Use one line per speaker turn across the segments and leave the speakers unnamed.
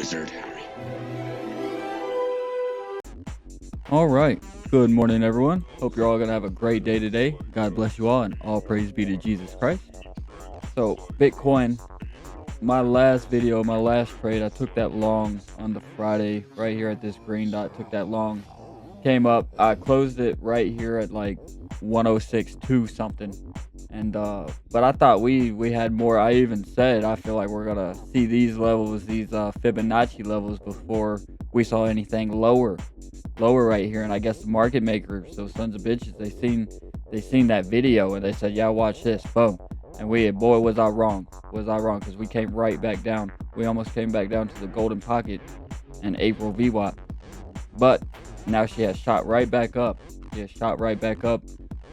wizard.
All right. Good morning, everyone. Hope you're all going to have a great day today. God bless you all, and all praise be to Jesus Christ. So, Bitcoin, my last video, my last trade, I took that long on the Friday right here at this green dot. Took that long. Came up. I closed it right here at like 106.2 something. And but I thought we had more. I even said I feel like we're gonna see these levels, these Fibonacci levels, before we saw anything lower right here. And I guess the market makers, those sons of bitches, they seen that video and they said, yeah, watch this, boom. And boy, was I wrong, because we came right back down. We almost came back down to the golden pocket in April VWAP. But now she has shot right back up.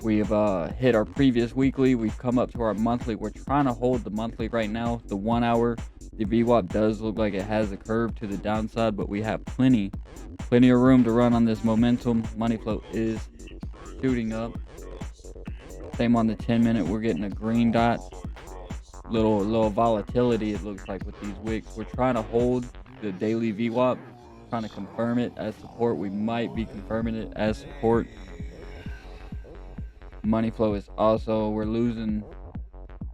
We've hit our previous weekly. We've come up to our monthly. We're trying to hold the monthly right now. The 1 hour, the VWAP does look like it has a curve to the downside, but we have plenty of room to run on this momentum. Money flow is shooting up. Same on the 10-minute. We're getting a green dot. Little volatility, it looks like, with these wicks. We're trying to hold the daily VWAP, trying to confirm it as support. We might be confirming it as support. Money flow is also, we're losing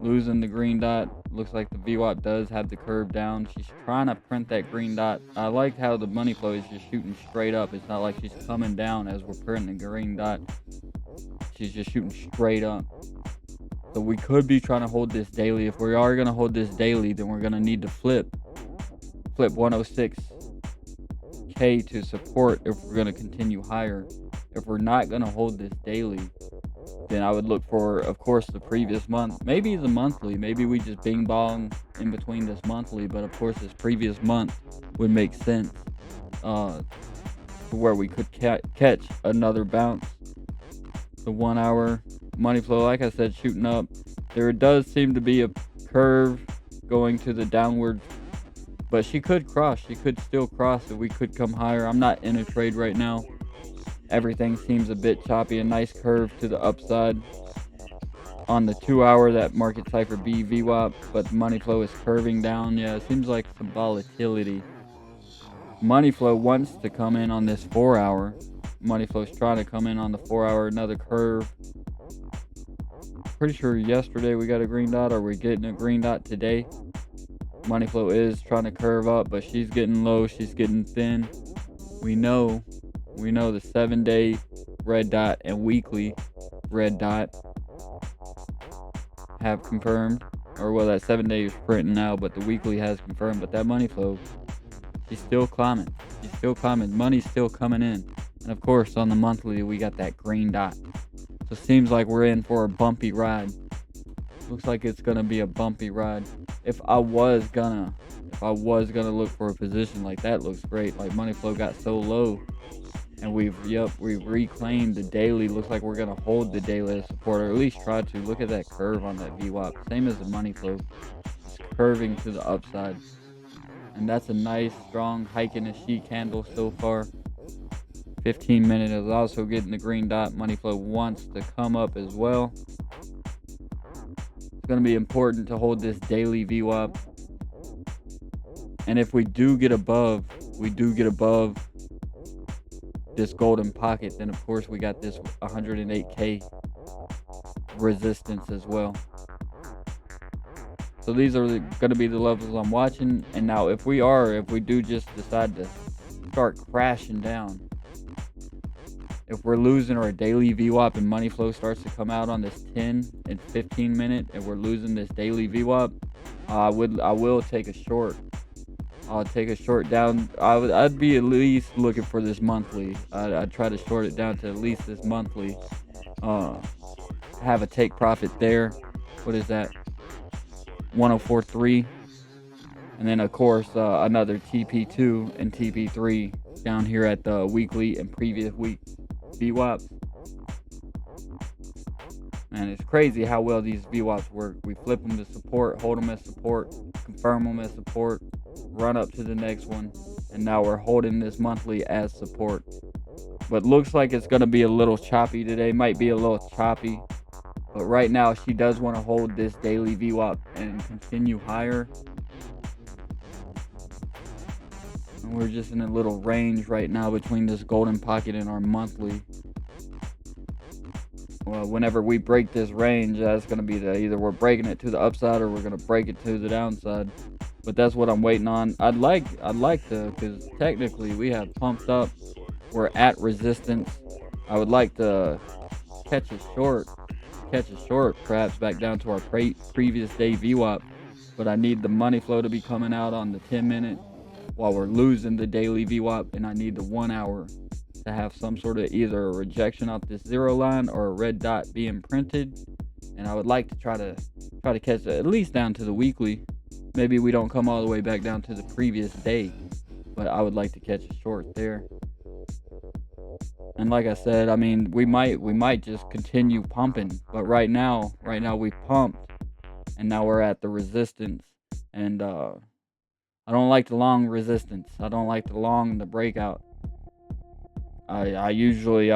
the green dot. Looks like the VWAP does have the curve down. She's trying to print that green dot. I like how the money flow is just shooting straight up. It's not like she's coming down as we're printing the green dot. She's just shooting straight up. So we could be trying to hold this daily. If we are going to hold this daily, then we're going to need to flip 106k to support if we're going to continue higher. If we're not going to hold this daily, then I would look for, of course, the previous month, maybe the monthly. Maybe we just bing bong in between this monthly, but of course this previous month would make sense to where we could catch another bounce. The 1 hour money flow, like I said, shooting up. There does seem to be a curve going to the downward, but she could still cross, and we could come higher. I'm not in a trade right now. Everything seems a bit choppy. A nice curve to the upside on the 2 hour, that market cipher B VWAP, but the money flow is curving down. Yeah, it seems like some volatility. Money flow wants to come in on this 4 hour. Money flow is trying to come in on the 4 hour, another curve. Pretty sure yesterday we got a green dot, or we're getting a green dot today. Money flow is trying to curve up, but she's getting low, she's getting thin. We know the 7-day red dot and weekly red dot have confirmed, or well, that 7-day is printing now, but the weekly has confirmed. But that money flow, she's still climbing. Money's still coming in. And of course, on the monthly, we got that green dot. So it seems like we're in for a bumpy ride. Looks like it's gonna be a bumpy ride. If I was gonna look for a position, like that looks great. Like money flow got so low, and we've reclaimed the daily. Looks like we're gonna hold the daily as support, or at least try to. Look at that curve on that VWAP. Same as the money flow. It's curving to the upside. And that's a nice strong hike in the sheet candle so far. 15-minute is also getting the green dot. Money flow wants to come up as well. It's going to be important to hold this daily VWAP. And if we do get above this golden pocket, then of course we got this 108k resistance as well. So these are going to be the levels I'm watching. And now if we do just decide to start crashing down, if we're losing our daily VWAP and money flow starts to come out on this 10 and 15 minute, and we're losing this daily VWAP, I will take a short. I'll take a short down. I'd be at least looking for this monthly. I'd try to short it down to at least this monthly. Have a take profit there. What is that? 104.3. And then of course another TP2 and TP3 down here at the weekly and previous week VWAPs. Man, it's crazy how well these VWAPs work. We flip them to support, hold them as support, confirm them as support, run up to the next one, and now we're holding this monthly as support. But looks like it's going to be a little choppy today. Might be a little choppy. But right now, she does want to hold this daily VWAP and continue higher. And we're just in a little range right now between this golden pocket and our monthly. Well, whenever we break this range, that's going to be either we're breaking it to the upside or we're going to break it to the downside. But that's what I'm waiting on. I'd like to, because technically we have pumped up. We're at resistance. I would like to catch a short, perhaps back down to our previous day VWAP. But I need the money flow to be coming out on the 10-minute while we're losing the daily VWAP, and I need the 1 hour to have some sort of either a rejection off this zero line or a red dot being printed. And I would like to try to catch it at least down to the weekly. Maybe we don't come all the way back down to the previous day, but I would like to catch a short there. And like I said, I mean, we might just continue pumping, but right now we pumped, and now we're at the resistance, and I don't like the long resistance. I don't like the breakout. I usually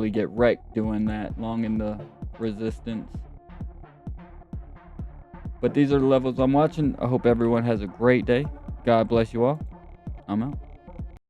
get wrecked doing that long in the resistance. But these are the levels I'm watching. I hope everyone has a great day. God bless you all. I'm out.